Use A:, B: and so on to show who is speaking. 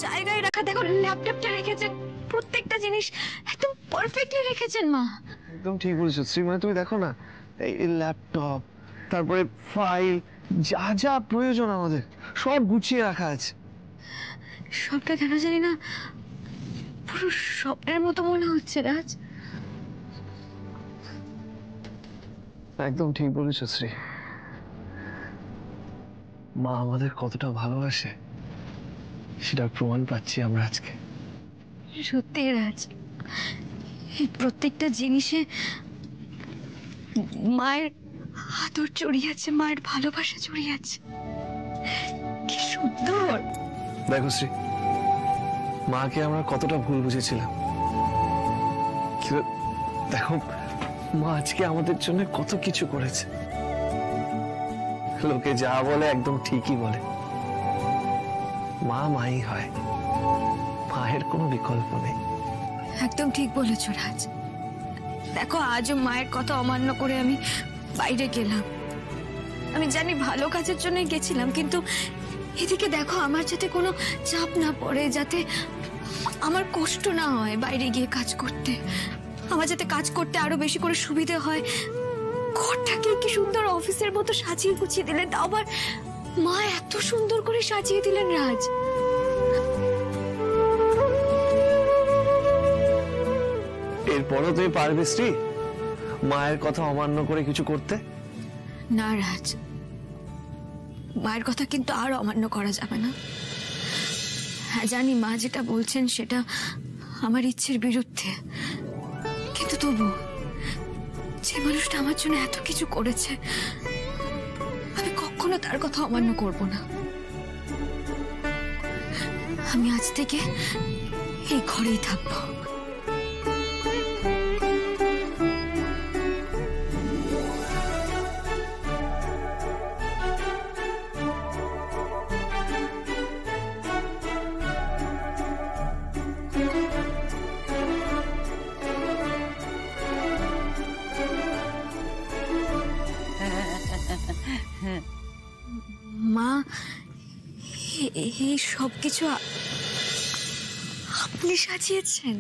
A: জায়গায় রাখা। দেখো ল্যাপটপটা রেখেছেন, প্রত্যেকটা জিনিস একদম পারফেক্টলি রেখেছেন মা।
B: একদম ঠিক বলেছো শ্রী, মানে তুমি দেখো না, এই ল্যাপটপ, তারপরে ফাইল, যা যা প্রয়োজন আমাদের সব গুছিয়ে রাখা আছে।
A: সবটা কেন জানি না পুরো স্বপ্নের মতো মনে হচ্ছে রাজ।
B: একদম ঠিক বলেছো শ্রী, মা আমাদের কতটা ভালোবাসে সেটার প্রমাণ পাচ্ছি আমরা আজকে।
A: সত্যি রাজ, এই প্রত্যেকটা জিনিসে মায়ের আদর জড়িয়ে আছে, মায়ের ভালোবাসা জড়িয়ে আছে। কি সুন্দর।
B: দেখো শ্রী, মাকে আমরা কতটা ভুল বুঝেছিলাম, কিন্তু দেখো মা আজকে আমাদের জন্য কত কিছু করেছে। লোকে যা বলে একদম ঠিকই বলে, মা মাই হয়, মায়ের কোনো বিকল্প নেই।
A: একদম ঠিক বলেছো রাজ। দেখো আজও মায়ের কথা অমান্য করে আমি বাইরে গেলাম। আমি জানি ভালো কাজের জন্যই গেছিলাম, কিন্তু এদিকে দেখো আমার যাতে কোনো চাপ না পড়ে, যাতে আমার কষ্ট না হয় বাইরে গিয়ে কাজ করতে, আমার যাতে কাজ করতে আরো বেশি করে সুবিধা হয়। ঘরটাকে কি সুন্দর অফিসের মতো সাজিয়ে গুছিয়ে দিলেন, তাও আবার মা এত সুন্দর করে সাজিয়ে দিলেন রাজ।
B: এরপরও তুমি পারবে শ্রী মায়ের কথা অমান্য করে কিছু করতে?
A: না রাজ, মায়ের কথা কিন্তু আর অমান্য করা যাবে না। হ্যাঁ জানি মা যেটা বলছেন সেটা আমার ইচ্ছের বিরুদ্ধে, কিন্তু তবু যে মানুষটা আমার জন্য এত কিছু করেছে আমি কখনো তার কথা অমান্য করব না। আমি আজ থেকে এই ঘরেই থাকবো। মা, এই সব কিছু আপনি সাজিয়েছেন?